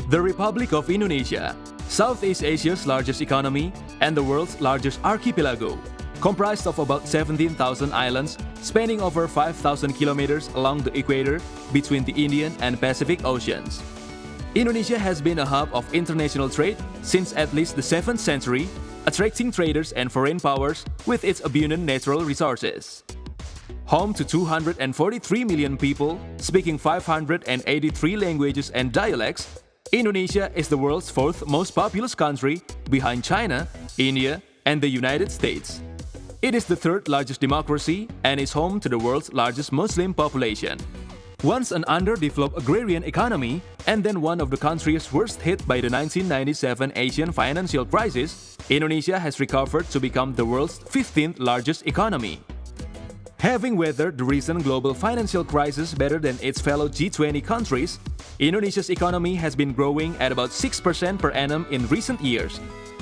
The Republic of Indonesia, Southeast Asia's largest economy and the world's largest archipelago, comprised of about 17,000 islands spanning over 5,000 kilometers along the equator between the Indian and Pacific Oceans. Indonesia has been a hub of international trade since at least the 7th century, attracting traders and foreign powers with its abundant natural resources. Home to 243 million people speaking 583 languages and dialects, Indonesia is the world's fourth most populous country behind China, India, and the United States. It is the third largest democracy and is home to the world's largest Muslim population. Once an underdeveloped agrarian economy and then one of the countries worst hit by the 1997 Asian financial crisis, Indonesia has recovered to become the world's 15th largest economy. Having weathered the recent global financial crisis better than its fellow G20 countries, Indonesia's economy has been growing at about 6% per annum in recent years,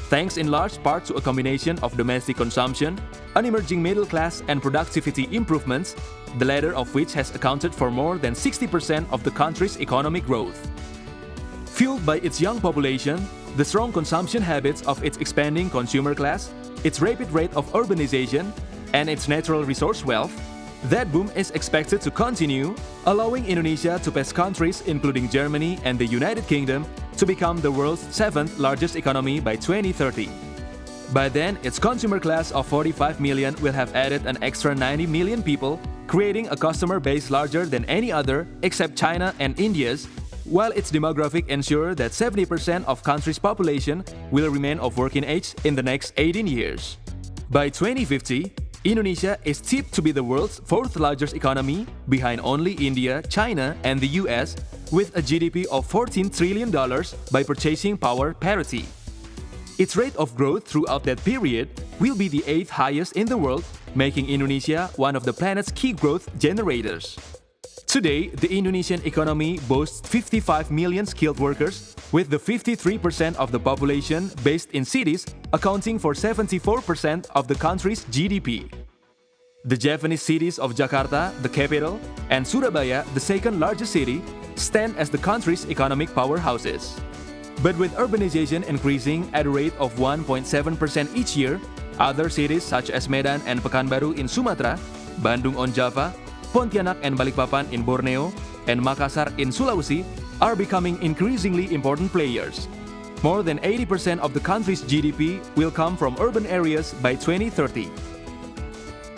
thanks in large part to a combination of domestic consumption, an emerging middle class and productivity improvements, the latter of which has accounted for more than 60% of the country's economic growth. Fueled by its young population, the strong consumption habits of its expanding consumer class, its rapid rate of urbanization, and its natural resource wealth, that boom is expected to continue, allowing Indonesia to pass countries including Germany and the United Kingdom to become the world's 7th largest economy by 2030. By then, its consumer class of 45 million will have added an extra 90 million people, creating a customer base larger than any other except China and India's, while its demographic ensure that 70% of country's population will remain of working age in the next 18 years. By 2050, Indonesia is tipped to be the world's 4th largest economy, behind only India, China, and the US, with a GDP of $14 trillion by purchasing power parity. Its rate of growth throughout that period will be the 8th highest in the world, making Indonesia one of the planet's key growth generators. Today, the Indonesian economy boasts 55 million skilled workers, with the 53% of the population based in cities accounting for 74% of the country's GDP. The Javanese cities of Jakarta, the capital, and Surabaya, the second largest city, stand as the country's economic powerhouses. But with urbanization increasing at a rate of 1.7% each year, other cities such as Medan and Pekanbaru in Sumatra, Bandung on Java, Pontianak and Balikpapan in Borneo, and Makassar in Sulawesi are becoming increasingly important players. More than 80% of the country's GDP will come from urban areas by 2030.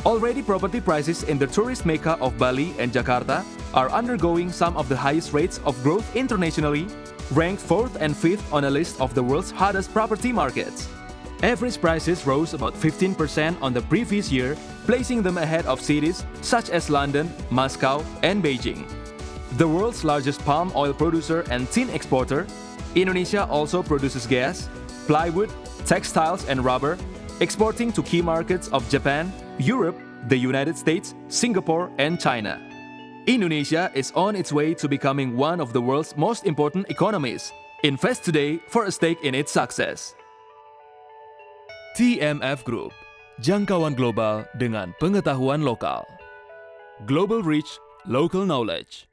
Already, property prices in the tourist mecca of Bali and Jakarta are undergoing some of the highest rates of growth internationally, ranked 4th and 5th on a list of the world's hottest property markets. Average prices rose about 15% on the previous year, placing them ahead of cities such as London, Moscow, and Beijing. The world's largest palm oil producer and tin exporter, Indonesia also produces gas, plywood, textiles, and rubber, exporting to key markets of Japan, Europe, the United States, Singapore, and China. Indonesia is on its way to becoming one of the world's most important economies. Invest today for a stake in its success. TMF Group, jangkauan global dengan pengetahuan lokal. Global reach, local knowledge.